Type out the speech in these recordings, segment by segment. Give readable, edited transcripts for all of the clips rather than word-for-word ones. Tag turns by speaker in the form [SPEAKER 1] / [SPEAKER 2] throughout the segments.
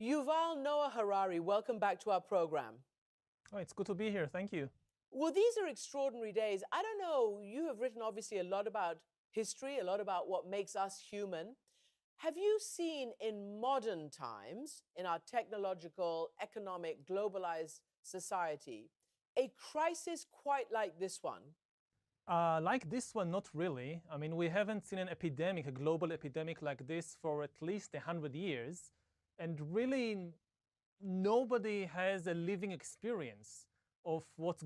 [SPEAKER 1] Yuval Noah Harari, welcome back to our program.
[SPEAKER 2] Oh, it's good to be here. Thank you.
[SPEAKER 1] Well, these are extraordinary days. I don't know, you have written obviously a lot about history, a lot about what makes us human. Have you seen in modern times, in our technological, economic, globalized society, a crisis quite like this one?
[SPEAKER 2] Like this one, not really. I mean, we haven't seen an epidemic, a global epidemic like this for at least 100 years. And really, nobody has a living experience of what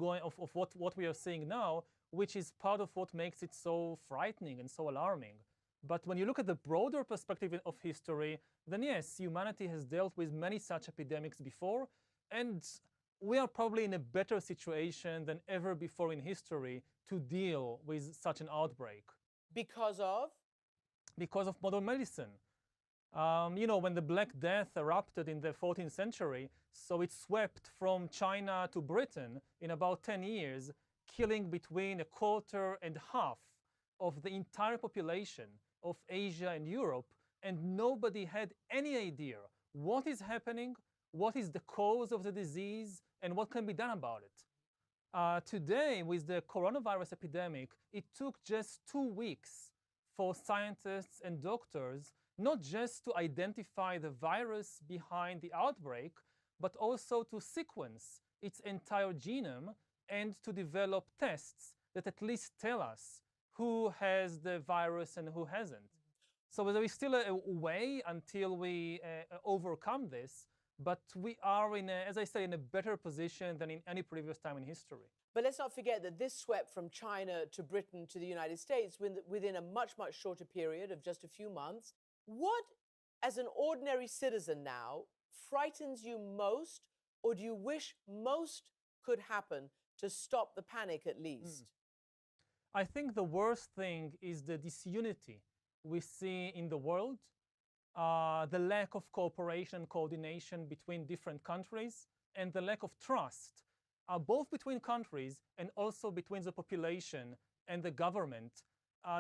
[SPEAKER 2] we are seeing now, which is part of what makes it so frightening and so alarming. But when you look at the broader perspective of history, then yes, humanity has dealt with many such epidemics before, and we are probably in a better situation than ever before in history to deal with such an outbreak.
[SPEAKER 1] Because of?
[SPEAKER 2] Because of modern medicine. When the Black Death erupted in the 14th century, so it swept from China to Britain in about 10 years, killing between a quarter and half of the entire population of Asia and Europe, and nobody had any idea what is happening, what is the cause of the disease, and what can be done about it. Today, with the coronavirus epidemic, it took just 2 weeks for scientists and doctors not just to identify the virus behind the outbreak, but also to sequence its entire genome and to develop tests that at least tell us who has the virus and who hasn't. So there is still a way until we overcome this, but we are, as I say, in a better position than in any previous time in history.
[SPEAKER 1] But let's not forget that this swept from China to Britain to the United States within a much, much shorter period of just a few months. What, as an ordinary citizen now, frightens you most, or do you wish most could happen to stop the panic at least?
[SPEAKER 2] I think the worst thing is the disunity we see in the world, the lack of cooperation and coordination between different countries, and the lack of trust, both between countries and also between the population and the government.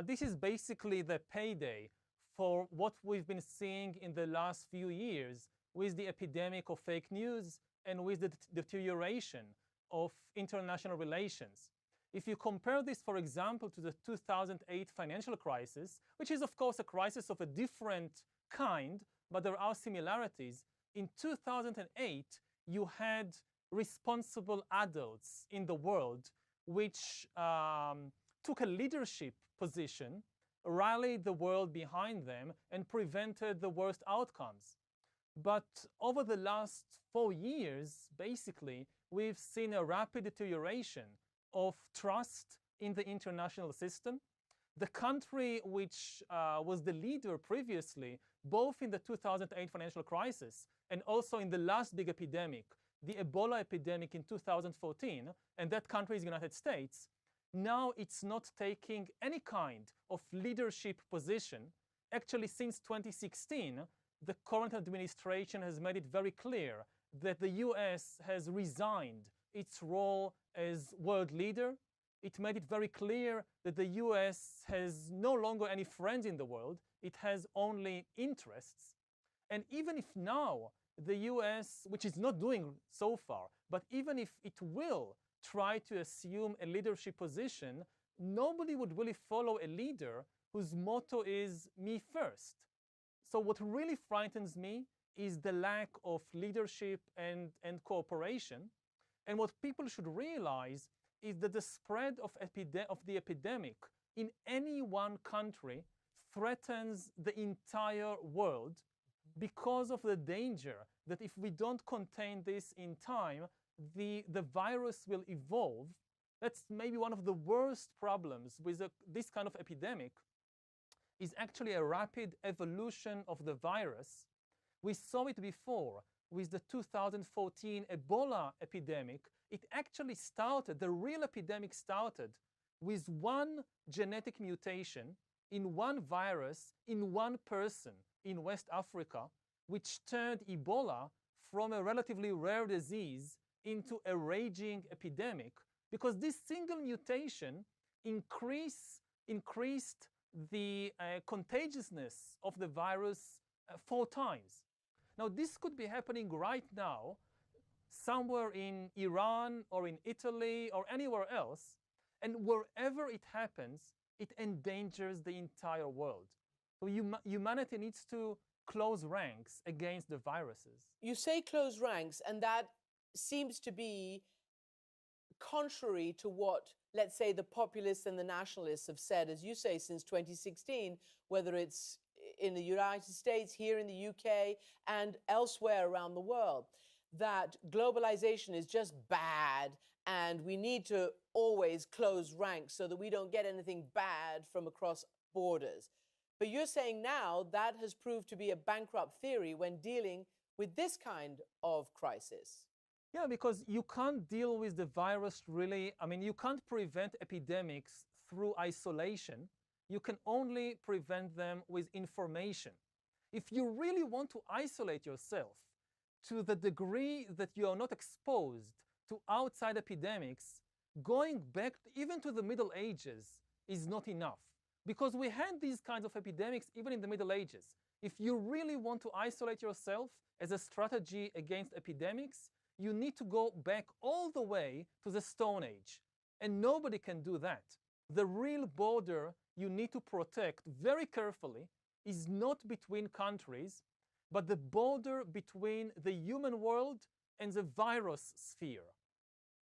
[SPEAKER 2] This is basically the payday for what we've been seeing in the last few years with the epidemic of fake news and with the deterioration of international relations. If you compare this, for example, to the 2008 financial crisis, which is, of course, a crisis of a different kind, but there are similarities. In 2008, you had responsible adults in the world which took a leadership position, rallied the world behind them, and prevented the worst outcomes. But over the last 4 years, basically, we've seen a rapid deterioration of trust in the international system. The country which was the leader previously, both in the 2008 financial crisis and also in the last big epidemic, the Ebola epidemic in 2014, and that country is the United States, now it's not taking any kind of leadership position. Actually, since 2016, the current administration has made it very clear that the US has resigned its role as world leader. It made it very clear that the US has no longer any friends in the world. It has only interests. And even if now the US, which is not doing so far, but even if it will try to assume a leadership position, nobody would really follow a leader whose motto is me first. So what really frightens me is the lack of leadership and cooperation. And what people should realize is that the spread of the epidemic in any one country threatens the entire world because of the danger that if we don't contain this in time, the virus will evolve. That's maybe one of the worst problems with this kind of epidemic, is actually a rapid evolution of the virus. We saw it before with the 2014 Ebola epidemic. It actually started, the real epidemic started with one genetic mutation in one virus in one person in West Africa, which turned Ebola from a relatively rare disease into a raging epidemic, because this single mutation increased the contagiousness of the virus 4 times. Now, this could be happening right now, somewhere in Iran or in Italy or anywhere else, and wherever it happens, it endangers the entire world. So humanity needs to close ranks against the viruses.
[SPEAKER 1] You say close ranks, and that seems to be contrary to what, let's say, the populists and the nationalists have said, as you say, since 2016, whether it's in the United States, here in the UK, and elsewhere around the world, that globalization is just bad and we need to always close ranks so that we don't get anything bad from across borders. But you're saying now that has proved to be a bankrupt theory when dealing with this kind of crisis.
[SPEAKER 2] Yeah, because you can't deal with the virus really. I mean, you can't prevent epidemics through isolation. You can only prevent them with information. If you really want to isolate yourself to the degree that you are not exposed to outside epidemics, going back even to the Middle Ages is not enough. Because we had these kinds of epidemics even in the Middle Ages. If you really want to isolate yourself as a strategy against epidemics, you need to go back all the way to the Stone Age. And nobody can do that. The real border you need to protect very carefully is not between countries, but the border between the human world and the virus sphere.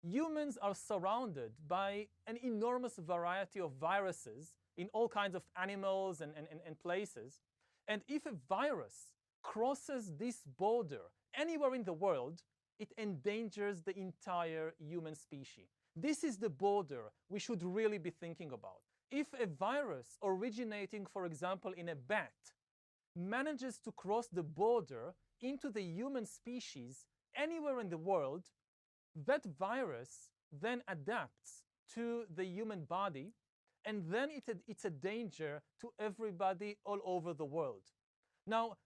[SPEAKER 2] Humans are surrounded by an enormous variety of viruses in all kinds of animals and places. And if a virus crosses this border anywhere in the world, it endangers the entire human species. This is the border we should really be thinking about. If a virus originating, for example, in a bat manages to cross the border into the human species anywhere in the world, that virus then adapts to the human body, and then it's a danger to everybody all over the world. Now,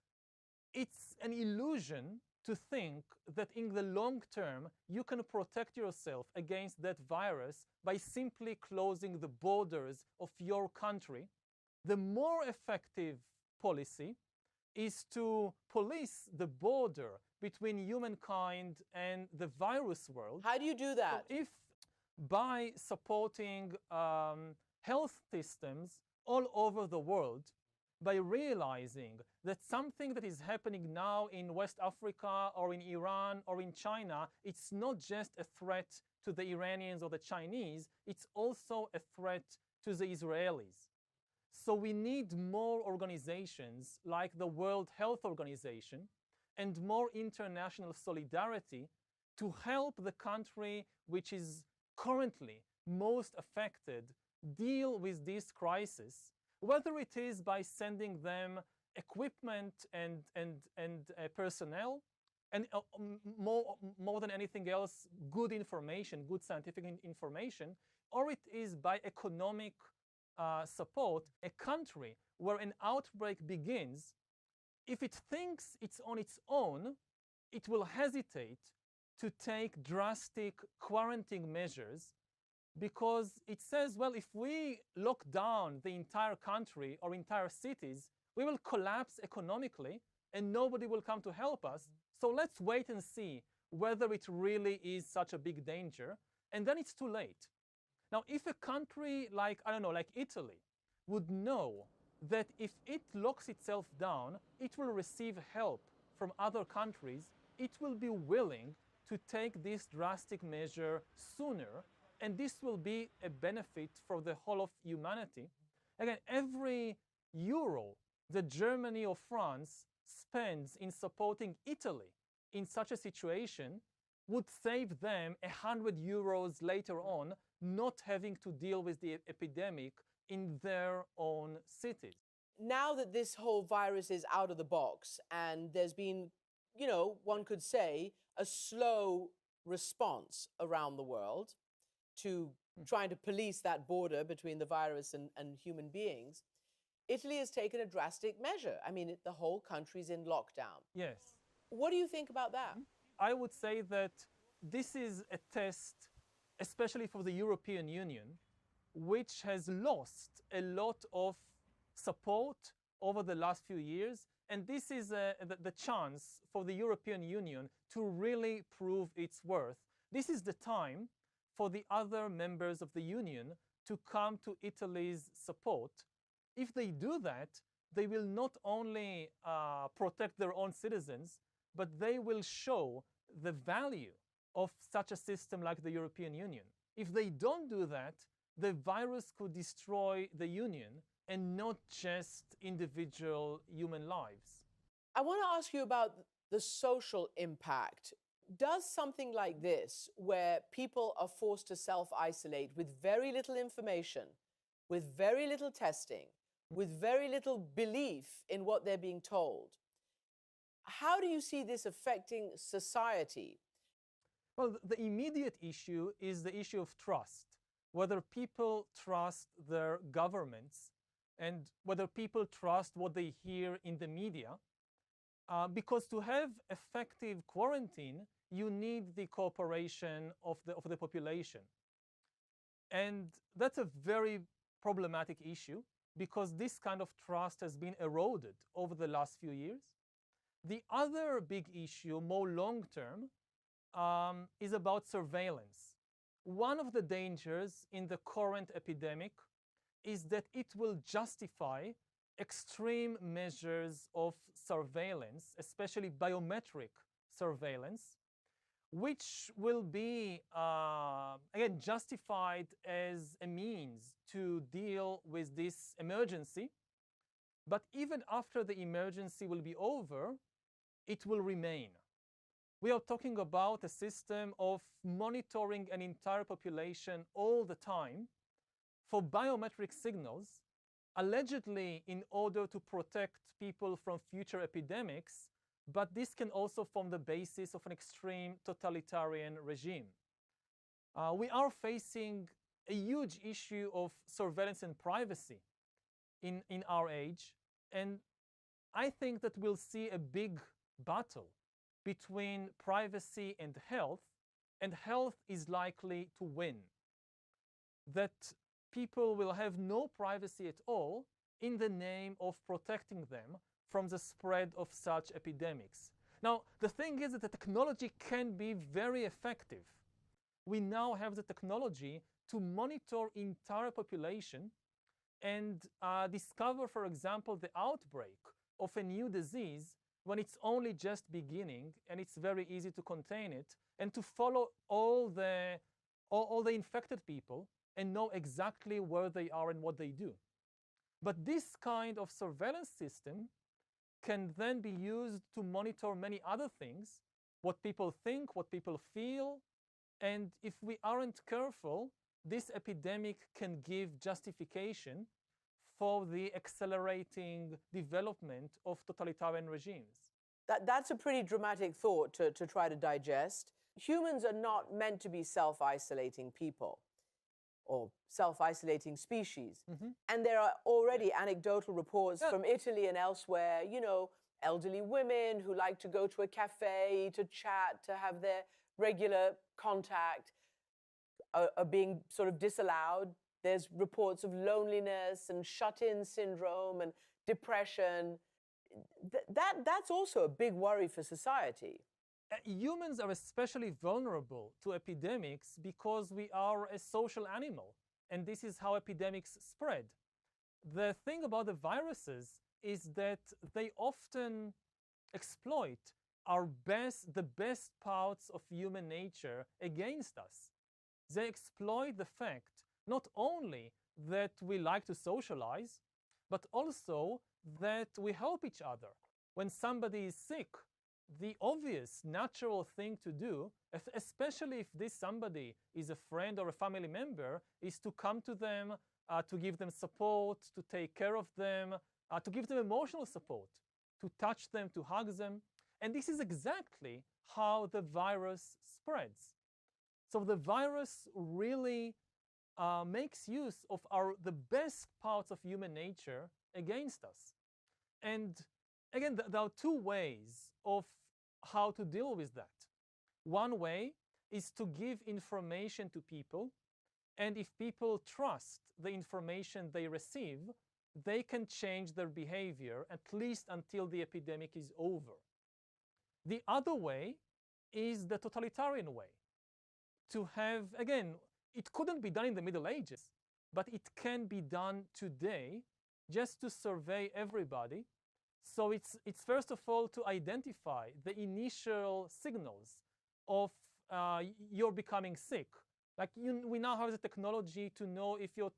[SPEAKER 2] it's an illusion to think that in the long term you can protect yourself against that virus by simply closing the borders of your country. The more effective policy is to police the border between humankind and the virus world.
[SPEAKER 1] How do you do that?
[SPEAKER 2] So if by supporting health systems all over the world, by realizing that something that is happening now in West Africa or in Iran or in China, it's not just a threat to the Iranians or the Chinese, it's also a threat to the Israelis. So we need more organizations like the World Health Organization and more international solidarity to help the country which is currently most affected deal with this crisis, whether it is by sending them equipment and personnel, and more than anything else, good information, good scientific information, or it is by economic support. A country where an outbreak begins, if it thinks it's on its own, it will hesitate to take drastic quarantine measures, because it says, well, if we lock down the entire country or entire cities, we will collapse economically and nobody will come to help us. So let's wait and see whether it really is such a big danger. And then it's too late. Now, if a country like, I don't know, like Italy would know that if it locks itself down, it will receive help from other countries, it will be willing to take this drastic measure sooner, and this will be a benefit for the whole of humanity. Again, every euro that Germany or France spends in supporting Italy in such a situation would save them 100 euros later on, not having to deal with the epidemic in their own cities.
[SPEAKER 1] Now that this whole virus is out of the box and there's been, you know, one could say, a slow response around the world to trying to police that border between the virus and human beings, Italy has taken a drastic measure. I mean, the whole country's in lockdown.
[SPEAKER 2] Yes.
[SPEAKER 1] What do you think about that?
[SPEAKER 2] I would say that this is a test, especially for the European Union, which has lost a lot of support over the last few years And this is the chance for the European Union to really prove its worth. This is the time for the other members of the Union to come to Italy's support. If they do that, they will not only protect their own citizens, but they will show the value of such a system like the European Union. If they don't do that, the virus could destroy the Union and not just individual human lives.
[SPEAKER 1] I want to ask you about the social impact. Does something like this, where people are forced to self-isolate with very little information, with very little testing, with very little belief in what they're being told, how do you see this affecting society?
[SPEAKER 2] Well, the immediate issue is the issue of trust, whether people trust their governments and whether people trust what they hear in the media. Because to have effective quarantine, you need the cooperation of the population. And that's a very problematic issue because this kind of trust has been eroded over the last few years. The other big issue, more long-term, is about surveillance. One of the dangers in the current epidemic is that it will justify extreme measures of surveillance, especially biometric surveillance, which will be, again, justified as a means to deal with this emergency. But even after the emergency will be over, it will remain. We are talking about a system of monitoring an entire population all the time for biometric signals, allegedly in order to protect people from future epidemics, but this can also form the basis of an extreme totalitarian regime. We are facing a huge issue of surveillance and privacy in our age, and I think that we'll see a big battle between privacy and health is likely to win. That people will have no privacy at all in the name of protecting them from the spread of such epidemics. Now, the thing is that the technology can be very effective. We now have the technology to monitor entire population and discover, for example, the outbreak of a new disease when it's only just beginning and it's very easy to contain it, and to follow all the infected people and know exactly where they are and what they do. But this kind of surveillance system can then be used to monitor many other things, what people think, what people feel, and if we aren't careful, this epidemic can give justification for the accelerating development of totalitarian regimes.
[SPEAKER 1] That's a pretty dramatic thought to try to digest. Humans are not meant to be self-isolating people or self-isolating species.
[SPEAKER 2] Mm-hmm.
[SPEAKER 1] And there are already anecdotal reports from Italy and elsewhere, you know, elderly women who like to go to a cafe to chat, to have their regular contact, are being sort of disallowed. There's reports of loneliness and shut-in syndrome and depression. That's also a big worry for society.
[SPEAKER 2] Humans are especially vulnerable to epidemics because we are a social animal, and this is how epidemics spread. The thing about the viruses is that they often exploit the best parts of human nature against us. They exploit the fact not only that we like to socialize, but also that we help each other. When somebody is sick, the obvious, natural thing to do, especially if this somebody is a friend or a family member, is to come to them, to give them support, to take care of them, to give them emotional support, to touch them, to hug them. And this is exactly how the virus spreads. So the virus really makes use of the best parts of human nature against us. And again, there are two ways of how to deal with that. One way is to give information to people, and if people trust the information they receive, they can change their behavior, at least until the epidemic is over. The other way is the totalitarian way. To have, again, it couldn't be done in the Middle Ages, but it can be done today, just to survey everybody. So it's first of all to identify the initial signals of you're becoming sick. Like we now have the technology to know if you're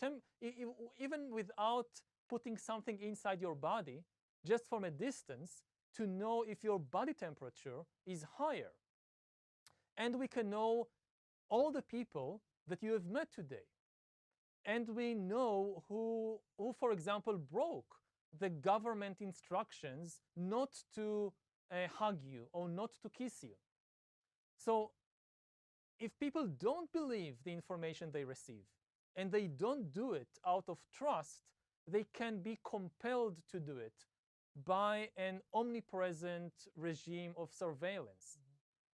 [SPEAKER 2] even without putting something inside your body, just from a distance, to know if your body temperature is higher. And we can know all the people that you have met today. And we know who, for example, broke the government instructions not to hug you or not to kiss you. So if people don't believe the information they receive and they don't do it out of trust, they can be compelled to do it by an omnipresent regime of surveillance.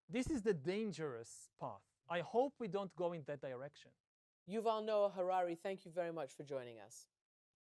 [SPEAKER 2] This is the dangerous path. I hope we don't go in that direction.
[SPEAKER 1] Yuval Noah Harari, thank you very much for joining us.